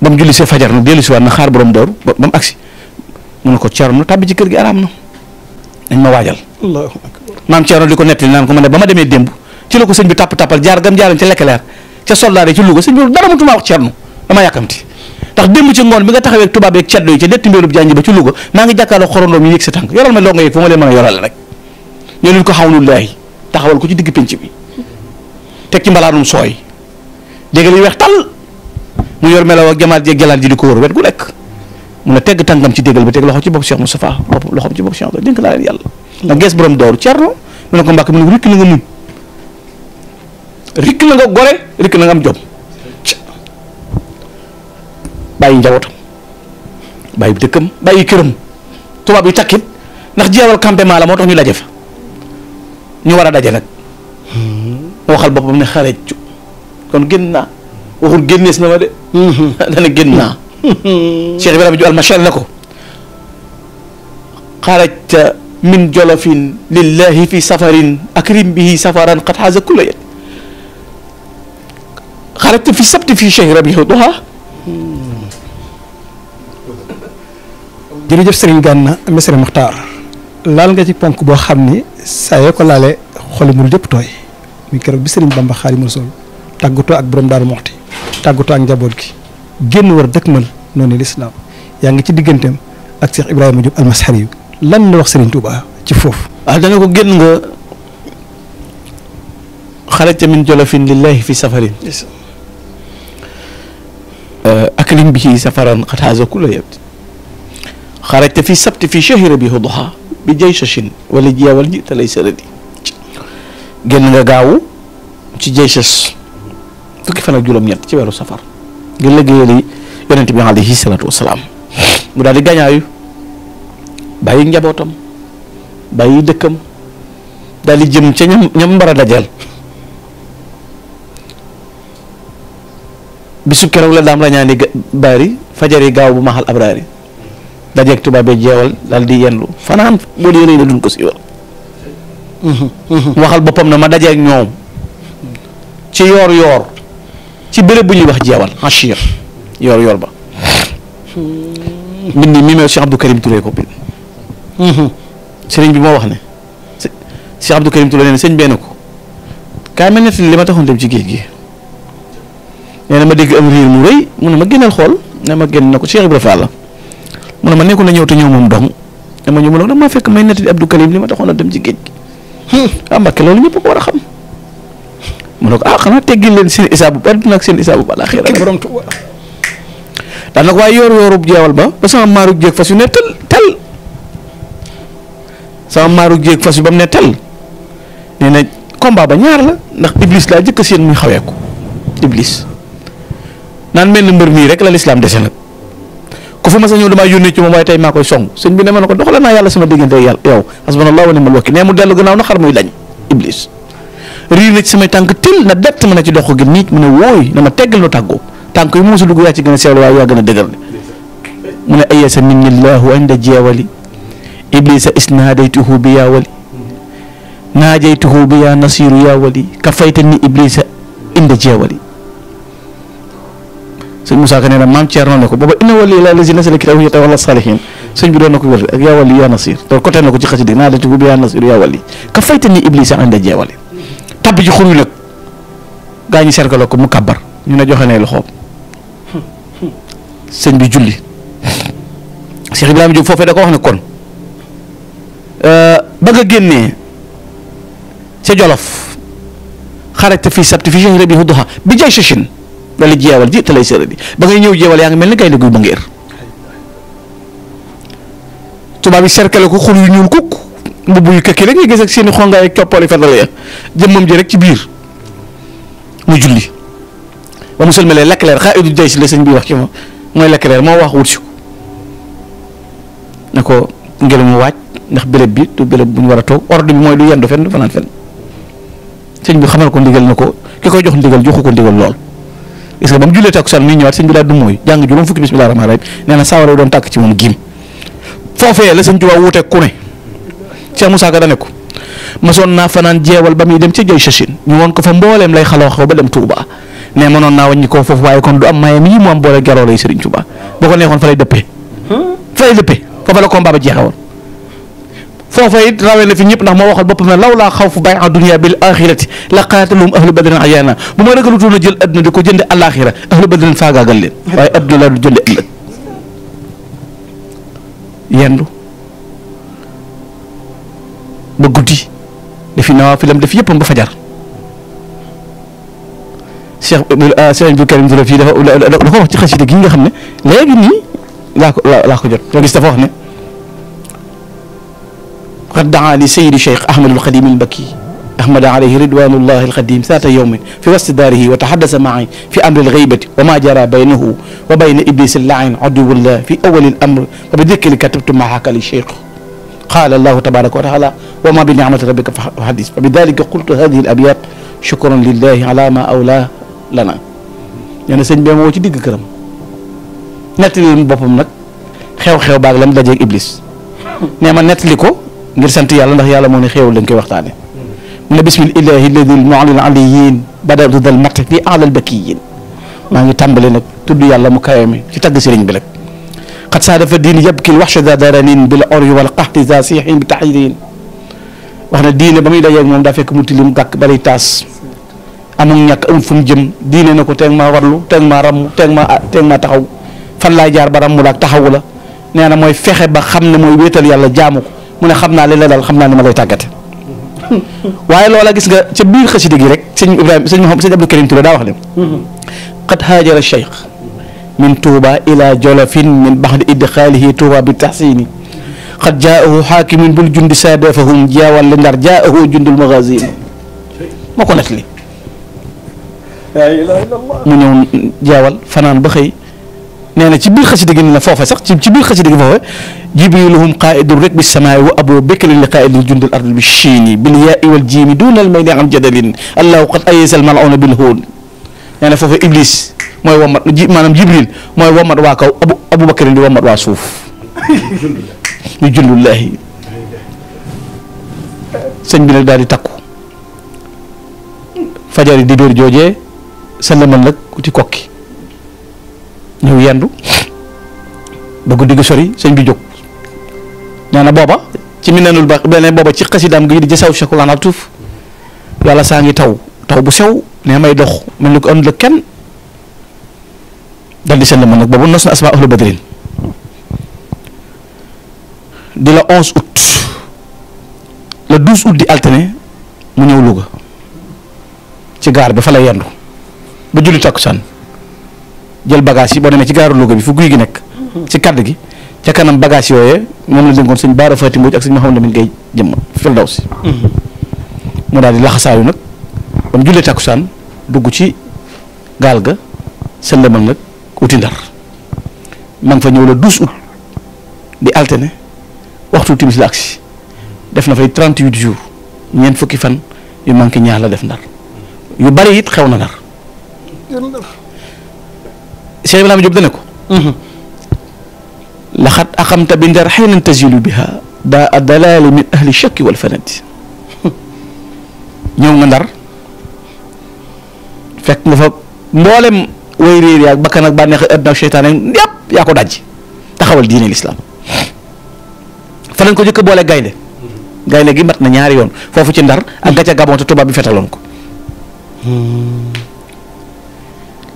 ba mu julli see fajar nag dellu si waat na xaar borom daaru ba mu agsi mu ne ko Cerno tàbbi ci kër gi araam na dañ ma waajal. allahu akbar. maam Cerno di ko nettali naan ko ma ne ba ma demee démb ci la ko sëñ bi tappal jaar gam jaaroon ca Lekkeleer ca soldaar yi ci Louga sëñ bi dara mutuma wax Cerno dama yàkkamti ndax démb ci ngoon bi nga taxawee ak tubaab yeeg ceddo yi ca detti mbéerub janj ba ci Louga maa ngi jàkkaarloo xorondoom yi yëg sa tànk yoral ma loo nga yëg fu ma leen mën a yorale rek ñoo leen ko xawnullaahi taxawal ko ci digg pénc bi teg ci mbalaanum sooy dégg li weex tal mu yor melaw ak jamaat jeeg jalaat ji di ko wër wet gu nekk mu ne tegg tànkam ci déggal bi teg loxo ci bopp Cheikh Moustapha bopp loxoom ci bopp Cheikh dénk naa leen yàlla nga gees borom Daaru Cerno mu ne ko Mbàkke mu ne rikk na nga muñ rikk na nga gore rikk na nga am jom bàyyi njabootam bàyyi dëkkam bàyyi këram tubaab yi takkit ndax jeewal campement la moo tax ñu daje fa ñu war a daje nag waxal boppam ne xareecu kon génn naa waxul génnees na ma de dana génn naa Cheikh Ibrahima Diouf almachal na ko xarajta min jolofin lillahi fi safarin akrim bihi safaran qad xaaza kulla yet xarajta fi sabti fi chehri rabihu duha jërëjëf Serigne Gana Messere Muxtaar laal nga ci ponk boo xam ni saa yoo ko laalee xoli mu lépp tooy muy keroog bi Serigne Bamba Xaadimu Rasuul tàggatoo ak borom Daaru Muxti tàggatoo ak njaboot gi génn war dëkkmal noonu lislaam yaa ngi ci digganteem ak Cheikh Ibrahima Diop almashari yu lan la wax Serigne Touba ci foofu. waaw dana ko génn nga xarajta min jolofin lillahi fi safarin akrim bihi safaran qad xaaza kulla yet xarajta fi sabti fi chahri rabihu duha bi jaysashin wala jeewal ji te lay sëradi génn nga gaawu ci jaysas fukki fan ak juróom-ñett ci weeru safar ngir liggéeyal yonent bi alayhi salaatu wasalaam mu daal di gañaayu bàyyi njabootam bàyyi dëkkam daal di jëm ca ñam mbar a dajeel bisub keroog la daam la ñaani baari fajari gaaw bu maxal abraari dajeeg tubaab bi jeewal daal di yendu fanaan boo dee rëy na duñ ko siiwal waxal boppam na ma dajeeg ñoom ci yoor ci béréb bu ñuy wax jeewal Achir yoor ba mbind mi mee Cheikh Abdou Karim Touré ko bind sëriñ bi moo wax ne Cheikh Abdou Karim Touré nee na sëñ benn ko kaay ma nettali li ma taxoon dem ci géej gi nee na ma dégg am riir mu rëy mu ne ma génnal xool ne ma génn na ko Cheikh Ibrahima Fall mu ne ma nekkul na ñëw te ñëw moom dong dama ñëw mu ne dama fekk may nettali Abdou Karim li ma taxoon a dem ci géej gi Mbàkke loolu ñëpp ko war a xam mu ne ko xanaa teggil leen seen isaabu ba àdduna ak seen isaabu ba laaxira borom Tuuba daan na ko waaye yoorub jeewal ba sama maarug jéeg fas yu ne tel sama maarug jéeg fas yu ba mu ne tel nee na combat ba ñaar la ndax iblis laa jëkk seen muy xaweeku iblis naan mel ni mbër mii rek la lislaam dese nag ku fa ma sa ñëw damaa yónnee ci moom waaye tey maa koy song sëñ bi ne ma ne ko doxala naa yàlla sama diggante ak yàlla yow hasbunallahu wa ni'mal wakiil nee mu dellu gannaaw na xar muy dañ iblis riir na ci samay tànk til na dett mën a ci dox ko gën nit mu ne wóoy na ma teggal nu tàggoo tànk yi muusa dugg yaa ci gën a seewlu waaye yaa gën a dëgër mu ne ayesa minnillahu inda jeewali iblisa isnaadaytuhu bi yaa wali naajaytuhu bi yaa nasiru yaa wali kafayta ni iblisa inda jeewali sëñ Moussa Ka nee na maam Thierno ne ko booba inna wali la lazi nasala kitaab yata wala salihin sëñ bi doon na ko wér ak yaa wali yaa nasir te côté na ko ci xasida naajaytuhu bi yaa nasiru yaa wali kafayta ni iblisa inda jeewali tabb ci xur wi nag gaa ñi sergaloo ko mu kàbbar ñu ne joxe ne loxoom sëñ bi julli Cheikh Ibrahima Diop foofee da ko wax ne kon ba nga génnee ca Jolof xarajta fii sabti fii chahri rabihu duha bi jay sachin wala jeewal ji te lay sëradi ba ngay ñëw jeewal yaa ngi mel ni gaynde guy ba ngeer tubaab yi cercle ko xur yu ñuul kukk mbubb yu këkki rek nga gis ak seen i xongaay ak coppali fetale ya jëmmam ji rek ci biir mu julli ba mu sëlmalee Leclerc xaa jay si la sëñ bi wax ci moom mooy Leclerc moo wax wut si ko ne ko ngir mu waaj ndax béréb bi du béréb bu ñu war a toog ordre bi mooy du yendu fenn du fanaan fenn sëñ bi xamal ko ndigal na ko ki koy jox ndigal joxu ko ndigal lool gis nga ba mu jullee takkusaan muy ñëwaat sëñ bi daal du mooy jàng juróom fukki bismillah rahmaan rahim nee na sawara doon tàkk ci moom giim foofee la sëñ Tuubaa wuuteeg ku ne Cheikh Moussa Ka dane ko masoon naa fanaan jeewal ba muy dem ca jay sachin ñu woon ko fa mbooleem lay xaloo xaw ba dem Touba ne mënoon naa wàññi ko foofu waaye kon du am maye mii mu am boole jaroo lay Serigne Touba boo ko neexoon fa lay dëppee. fa lay dëppee foofa la combat ba jeexewoon foofa it rawee na fi ñëpp ndax moo waxal boppam ne law laa xawfu bay'a dunya bil axirati la qaatalahum ahlu badrin ayaana bu ma ragalutoon a jël adduna di ko jënde alaxira ahlu badrin faagaagal leen waaye adduna laa du jënde ëllëg yendu ba guddi dafi nawaafilam def yëppam ba fajar Cheikh Abdou Karim Touré fii dafa ko wax ci xasida gi nga xam ne léegi nii laa ko jot nga gis dafa wax ne qad daa li sayidi Cheikh Ahmadul Xadim al-Bakki أحمد عليه رضوان الله القديم ذات يوم في وسط داره وتحدث معي في أمر الغيبة وما جرى بينه وبين إبليس اللعين عدو الله في أول الأمر فبذكر كتبت ما حكى للشيخ قال الله تبارك وتعالى وما بنعمة ربك فحدث فبذلك قلت هذه الأبيات شكرا لله على ما أولاه لنا يعني sëñ bi moo ci digg këram nettali boppam nag xew-xew baag lam dajeeg Iblis nee ma nettali ko ngir sant yàlla ndax yàlla moo ne xeewul lañ koy waxtaane mu ne bismillahi alladi al-mu'li al-aliyin badatu dal mat fi a'la al-bakiyin maa ngi tàmbale nag tudd yàlla mu kawe mi ci tagg sëriñ bi rek xat saa dafa diini yabki al-wahsha za daranin bil uryi wal qahti za sihin bi tahyirin wax na diine ba muy dajeeg moom daa fekk mu tilim gàkk balay taas amul ñàkk amul fu mu jëm diine na ko teeg maa warlu teeg maa ramm teeg maa taxaw fan laay jaar ba ramm la ak taxawu la nee na mooy fexe ba xam ne mooy wéetal yàlla jaamu ko mu ne xam naa li la dal xam naa ni ma lay tàggate waaye loola gis nga ca biir xasida gi rek sëñ Ibrahima sëñ Abdou Karim Touré daa wax ne qad haajara cheikh min Touba ila Jolofin min baxdi idxaalihi Touba bi tahsini qad jaahu xaakimin bul jundi saadafahum jaawal li ndar jaahu jundul magazin moo ko nettali mu ñëw jaawal fanaan ba xëy nee na ci biir xasida gi ne la foofa sax ci biir xasida gi foofa jibriluhum qaidun rek bi samaai wa abu bekrin li qaidil jundul ardi bi chiini bil yaai wal jiimi dunal may an jadalin allahu qad ayesal mal'una bil hoon nee na foofa iblis mooy womat maanaam jibril mooy womat waa kaw abu bakrin di womat waa suuf ñu jundullahi sëñ bi nag daal di takku fajari di dóor joojee sa lamal nag uti kokki ñëw yendu ba guddi gi sori sëñ bi jóg nee na booba ci minanul ba beneen booba ci xasidaam gi di jësaw chakulaan ak tuuf yàlla saa ngi taw bu sew ne may dox mel ni ko ànd la kenn dal di seen lamal nag boobu nos na asma ahlu badrin di la 11 août le 12 août di alterné mu ñëw Louga ci gaar bi fa la yendu ba julli takkusaan jël bagage yi boo demee ci gaaru Louga bi fu guy gi nekk ci kàdd gi ca kanam bagage yooyee moom la dénkoon sëñ Baara Fati Mbodj ak sëñ Mouhamadou Lamine Gueye jëmm Firdawsi mu daal di laxasaayu nag ba mu jullee takkusaan dugg ci gaal ga sëlëmal nag wuti Ndar ma nga fa ñëw la 12 août di alterné waxtu timis la agsi def na fay 38 jours ñeent fukki fan yu manqué ñaar la def Ndar yu bari it xew na Ndar Cheikh Ibrahima Diop dane ko laxat axamta bi Ndar xaynan tazilu biha daa a dalaali min ahli shakki wal fanadi ñëw nga Ndar fekk nga fa mboolem way réer yaag bakkan ak bànneex àdduna ak seytaane yëpp yaa ko daj taxawal diine lislaam fa lañ ko jëkk boole gaynde gi mat na ñaari yoon foofu ci Ndar ak gàcca Gabon te tubaab bi fetaloon ko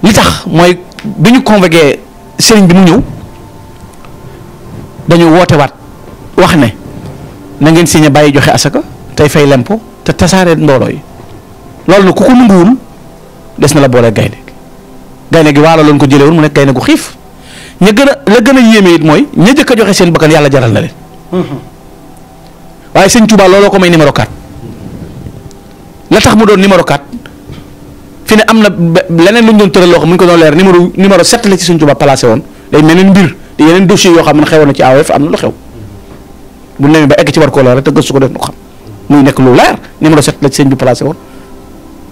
li tax mooy bi ñu convoqué sëriñ bi mu ñëw dañu woote waat wax ne na ngeen signé bàyyi joxe asaka tey fay lempo te tasaare mbooloo yi loolu nag ku ko nanguwul des na la boole gaynde gi waalo loon ko jëlee woon mu nekk gaynde gu xiif la gën a yéeme it mooy ña jëkk a joxe seen bakkan yàlla jaral na leen waaye sëñ Touba looloo ko may numéro 4 la tax mu doon numéro 4 fi ne am na leneen lu ñu doon tëral loo xam mu ñu ko doon leer numéro 7 la ci sëñ Touba placé woon day mel ne mbir di yeneen dossiers yoo xam ne xewoon na ci AOF am na lu xew bu demee ba egg ci war koo leer te gëstu ko def nu xam muy nekk lu leer numéro 7 la ci sëñ bi placé woon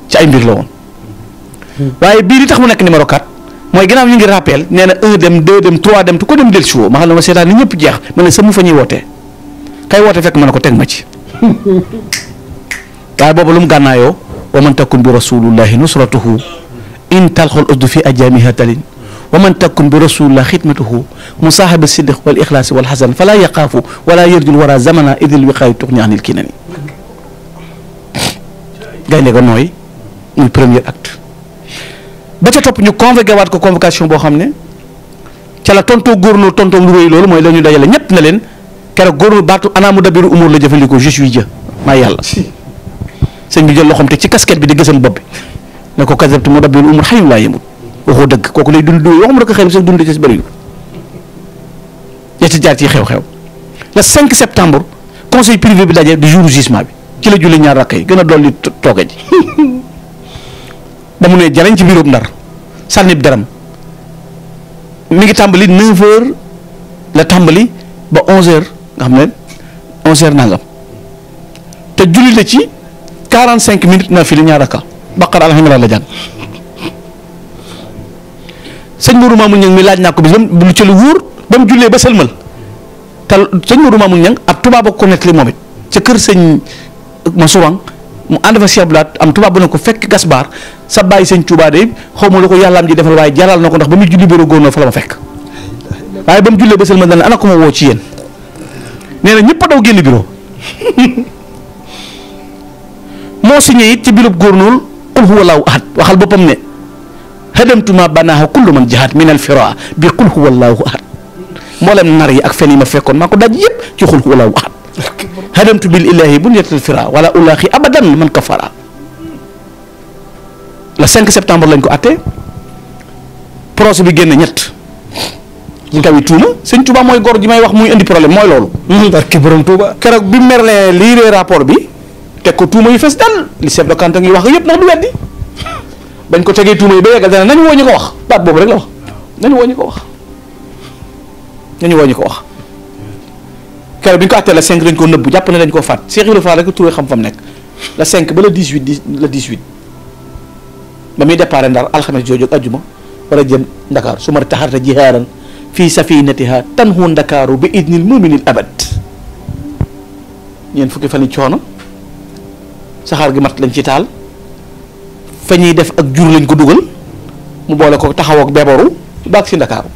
ci ay mbir la woon waaye bii li tax mu nekk numéro 4 mooy ginnaaw ñu ngi rappel nee na 1 dem 2 dem 3 dem te ko dem del si woo ma xam ne ma seetaan ni ñëpp jeex ma ne sama fa ñuy wootee kay woote fekk ma ne ko teg ma ci waaye boobu lu mu gànnaayoo wa man takun bi rasulillahi nusratuhu in talxol usdu fi ajamiha talin wa man takun bi rasulillah xidmatuhu musaahiba siddiq wal ixlaasi wal xasan fala yaqaafu wala yarjul wara zamana idil wiqaayu tuxni anil kinani gaynde ga nooy muy premier acte ba ca topp ñu convoqué waat ko convocation boo xam ne ca la tontoo góornóor tontoom lu wéy loolu mooy la ñu dajale ñett na leen keroog góornóor baatu anaamu dabiru umur la jëfandikoo je suis Dieu maa yàlla sëñ bi jël loxoom te ci casquette bi di gësam bopp bi ne ko kasabtu mu dabiru umur xayum laa yemut waxoo dëgg kooku lay dund waxuma la ko xëy na sax dund ci si bëri yu ci jaar ci xew-xew le 5 septembre conseil privé bi daje du jour jugement bi ci la julli ñaar rakk yi gën a dolli tooge ji ba mu ne jarañ ci bureau Ndar sànnib daram mi ngi tàmbali 9h la tàmbali ba 11h nga xam ne 11h nangam te julli la ci 45 minutes na fi li ñaar rakka baqara alhamdulilah la jàng sëñ Mourou Mamoun Niang mi laaj naa ko bis lu ci lu wóor ba mu jullee ba sëlmal te sëñ Mourou Mamoun Niang ab tubaab ak ko nettali moom it ca kër sëñ Mansourang mu ànd fa Cheikh Blaat am tubaab bu ne ko fekk gas baar sa bàyyi sëñ Touba de xaw ma la ko yàllaam ji defal waaye jaral na ko ndax ba muy julli bureau góornóor fa la ma fekk waaye ba mu jullee ba sëlmal dana ana ko ma woo ci yéen nee na ñëpp a daw génn bureau moo signé it ci bureau góornóor qul huwa allahu ahad waxal boppam ne hadamtuma banaaha kullu man jahat min al fira bi qul huwa allahu ahad mboolem nar yi ak fen yi ma fekkoon maa ko daj yëpp ci qul huwa allahu ahad hadamtu bil ilahi bunyatal fira wala ulaaxi abadan man kafara le 5 septembre lañ ko atte procès bi génn ñett ñu kaw yi tuuma sëñ Touba mooy góor gi may wax muy indi problème mooy loolu. barke borom Touba. keroog bi Merlin liiree rapport bi teg ko tuuma yu fes dal li chef de canton yi wax yëpp ndax du weddi bañ ko tegee tuuma yi ba yeggal dana nañu woo ñu ko wax baat boobu rek la wax nañu woo ñu ko wax nañu woo ñu ko wax. keroog bi ñu ko attee la 5 dañ ko nëbbu jàpp ne dañ koo faat Cheikh Ibrahima Fall rek turee xam fa mu nekk la 5 ba le 18 ba muy départ Ndar alxames jooju ak ajjuma war a jëm Ndakaar su ma taxarta jihaaran fii safinatiha tanhu Ndakaaru bi idnil muminil abad ñeent fukki fan yi coono saxaar gi mat lañ ci taal fa ñuy def ak jur lañ ko dugal mu boole ko taxaw ak beboru baag si Ndakaaru